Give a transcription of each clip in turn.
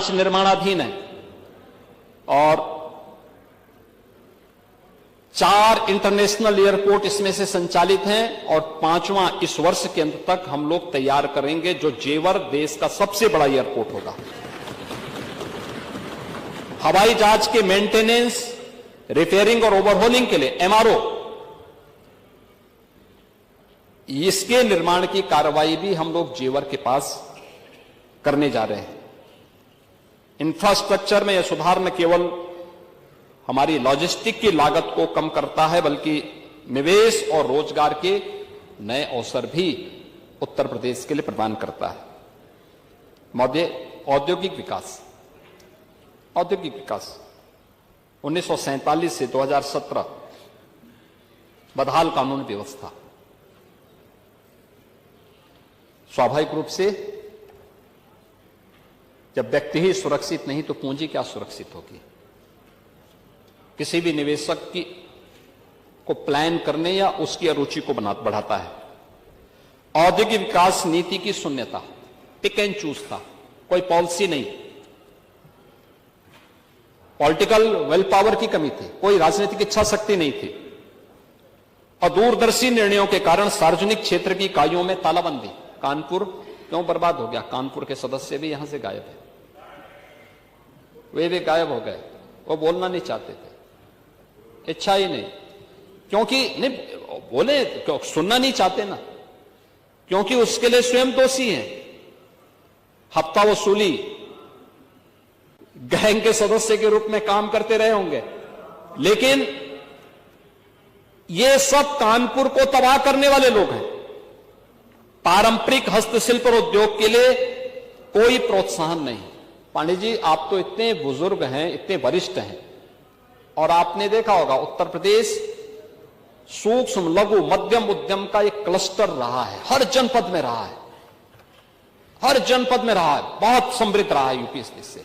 5 निर्माणाधीन हैं और 4 इंटरनेशनल एयरपोर्ट इसमें से संचालित हैं और 5वां इस वर्ष के अंत तक हम लोग तैयार करेंगे, जो जेवर देश का सबसे बड़ा एयरपोर्ट होगा। हवाई जहाज के मेंटेनेंस, रिपेयरिंग और ओवरहॉलिंग के लिए MRO, इसके निर्माण की कार्रवाई भी हम लोग जेवर के पास करने जा रहे हैं। इंफ्रास्ट्रक्चर में यह सुधार न केवल हमारी लॉजिस्टिक की लागत को कम करता है, बल्कि निवेश और रोजगार के नए अवसर भी उत्तर प्रदेश के लिए प्रदान करता है। औद्योगिक विकास 1947 से 2017 बदहाल कानून व्यवस्था। स्वाभाविक रूप से जब व्यक्ति ही सुरक्षित नहीं तो पूंजी क्या सुरक्षित होगी। किसी भी निवेशक को प्लान करने या उसकी अरुचि को बढ़ाता है। औद्योगिक विकास नीति की शून्यता, पिक एंड चूज था, कोई पॉलिसी नहीं। पॉलिटिकल विल पावर की कमी थी, कोई राजनीतिक इच्छा शक्ति नहीं थी और दूरदर्शी निर्णयों के कारण सार्वजनिक क्षेत्र की इकाइयों में तालाबंदी। कानपुर क्यों बर्बाद हो गया? कानपुर के सदस्य भी यहां से गायब है, वे भी गायब हो गए। वो बोलना नहीं चाहते थे, इच्छा ही नहीं, क्योंकि नहीं बोले, क्यों सुनना नहीं चाहते ना, क्योंकि उसके लिए स्वयं दोषी हैं। हफ्ता वसूली, गैंग के सदस्य के रूप में काम करते रहे होंगे, लेकिन ये सब कानपुर को तबाह करने वाले लोग हैं। पारंपरिक हस्तशिल्प और उद्योग के लिए कोई प्रोत्साहन नहीं। पांडे जी, आप तो इतने बुजुर्ग हैं, इतने वरिष्ठ हैं, और आपने देखा होगा उत्तर प्रदेश सूक्ष्म लघु मध्यम उद्यम का एक क्लस्टर रहा है, हर जनपद में रहा है, हर जनपद में रहा है, बहुत समृद्ध रहा है यूपी से।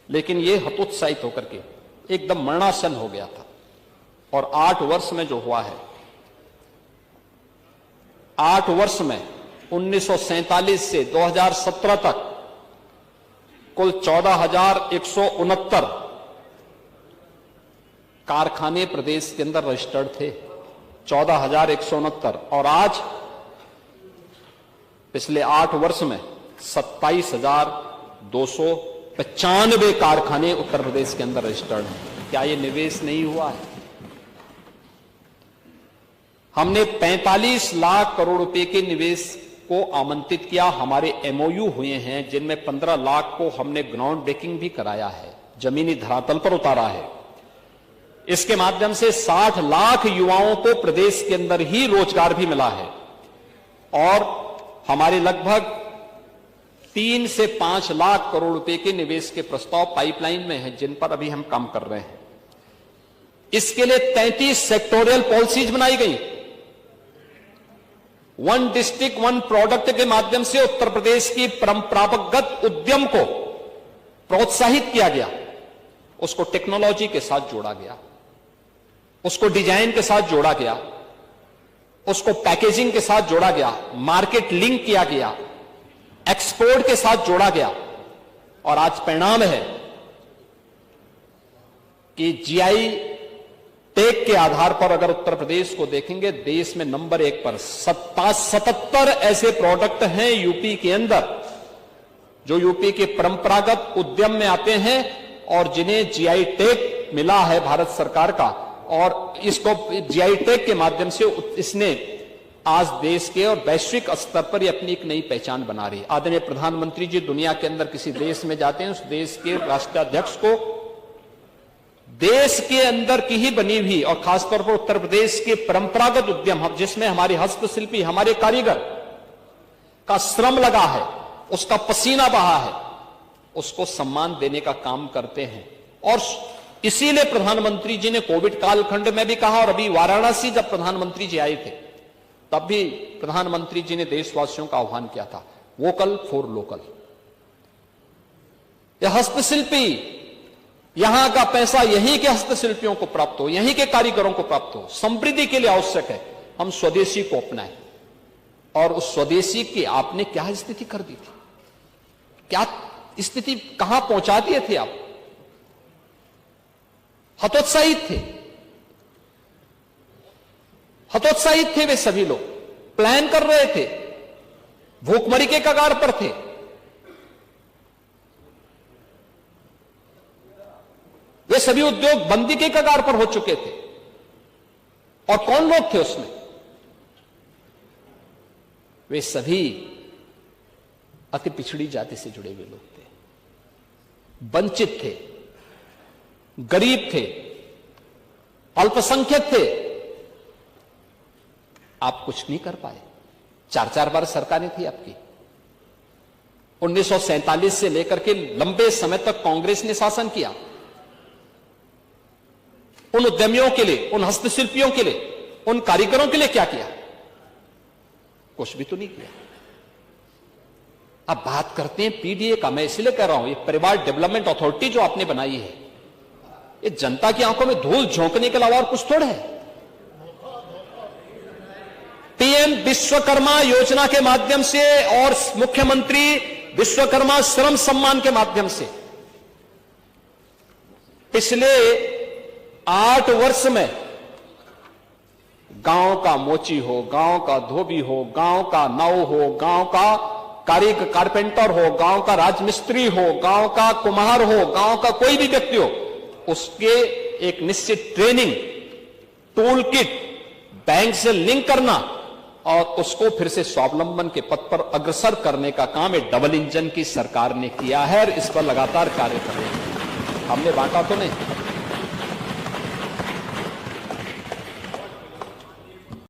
लेकिन ये हतोत्साहित होकर के एकदम मरणासन हो गया था। और 8 वर्ष में जो हुआ है, 8 वर्ष में 1947 से 2017 तक कुल 14,169 कारखाने प्रदेश के अंदर रजिस्टर्ड थे, 14,169। और आज पिछले 8 वर्ष में 27,295 कारखाने उत्तर प्रदेश के अंदर रजिस्टर्ड हैं। क्या ये निवेश नहीं हुआ है? हमने 45 लाख करोड़ रुपए के निवेश को आमंत्रित किया। हमारे MOU हुए हैं, जिनमें 15 लाख को हमने ग्राउंड ब्रेकिंग भी कराया है, जमीनी धरातल पर उतारा है। इसके माध्यम से 60 लाख युवाओं को प्रदेश के अंदर ही रोजगार भी मिला है और हमारे लगभग 3 से 5 लाख करोड़ रुपए के निवेश के प्रस्ताव पाइपलाइन में हैं, जिन पर अभी हम काम कर रहे हैं। इसके लिए 33 सेक्टोरियल पॉलिसीज बनाई गई। 1 डिस्ट्रिक्ट 1 प्रोडक्ट के माध्यम से उत्तर प्रदेश की परंपरागत उद्यम को प्रोत्साहित किया गया, उसको टेक्नोलॉजी के साथ जोड़ा गया, उसको डिजाइन के साथ जोड़ा गया, उसको पैकेजिंग के साथ जोड़ा गया, मार्केट लिंक किया गया, एक्सपोर्ट के साथ जोड़ा गया। और आज परिणाम है कि GI टेक के आधार पर अगर उत्तर प्रदेश को देखेंगे, देश में नंबर 1 पर 77 ऐसे प्रोडक्ट हैं यूपी के अंदर जो यूपी के परंपरागत उद्यम में आते हैं और जिन्हें GI टेक मिला है भारत सरकार का। और इसको GI टेक के माध्यम से इसने आज देश के और वैश्विक स्तर पर ये अपनी एक नई पहचान बना रही है। आदरणीय प्रधानमंत्री जी दुनिया के अंदर किसी देश में जाते हैं, उस देश के राष्ट्राध्यक्ष को देश के अंदर की ही बनी हुई और खासतौर पर उत्तर प्रदेश के परंपरागत उद्यम, जिसमें हमारे हस्तशिल्पी, हमारे कारीगर का श्रम लगा है, उसका पसीना बहा है, उसको सम्मान देने का काम करते हैं। और इसीलिए प्रधानमंत्री जी ने कोविड कालखंड में भी कहा, और अभी वाराणसी जब प्रधानमंत्री जी आए थे तब भी प्रधानमंत्री जी ने देशवासियों का आह्वान किया था, वोकल फॉर लोकल। यह हस्तशिल्पी, यहां का पैसा यहीं के हस्तशिल्पियों को प्राप्त हो, यहीं के कारीगरों को प्राप्त हो, समृद्धि के लिए आवश्यक है हम स्वदेशी को अपनाएं। और उस स्वदेशी की आपने क्या स्थिति कर दी थी, क्या स्थिति कहां पहुंचा दिए थे आप। हतोत्साहित थे वे सभी लोग, प्लान कर रहे थे, भूखमरी के कगार पर थे। वे सभी उद्योग बंदी के कगार पर हो चुके थे। और कौन लोग थे उसमें? वे सभी अति पिछड़ी जाति से जुड़े हुए लोग थे, वंचित थे, गरीब थे, अल्पसंख्यक थे। आप कुछ नहीं कर पाए। 4-4 बार सरकारें थी आपकी। 1947 से लेकर के लंबे समय तक कांग्रेस ने शासन किया। उन उद्यमियों के लिए, उन हस्तशिल्पियों के लिए, उन कारीगरों के लिए क्या किया? कुछ भी तो नहीं किया। अब बात करते हैं पीडीए का। मैं इसलिए कह रहा हूं, ये परिवार डेवलपमेंट अथॉरिटी जो आपने बनाई है, ये जनता की आंखों में धूल झोंकने के अलावा और कुछ थोड़ा है। पीएम विश्वकर्मा योजना के माध्यम से और मुख्यमंत्री विश्वकर्मा श्रम सम्मान के माध्यम से पिछले 8 वर्ष में गांव का मोची हो, गांव का धोबी हो, गांव का नाव हो, गांव का कारपेंटर हो, गांव का राजमिस्त्री हो, गांव का कुम्हार हो, गांव का कोई भी व्यक्ति हो, उसके एक निश्चित ट्रेनिंग, टूल किट, बैंक से लिंक करना और उसको फिर से स्वावलंबन के पथ पर अग्रसर करने का काम एक डबल इंजन की सरकार ने किया है और इस पर लगातार कार्य कर रही है। हमने बांटा तो नहीं।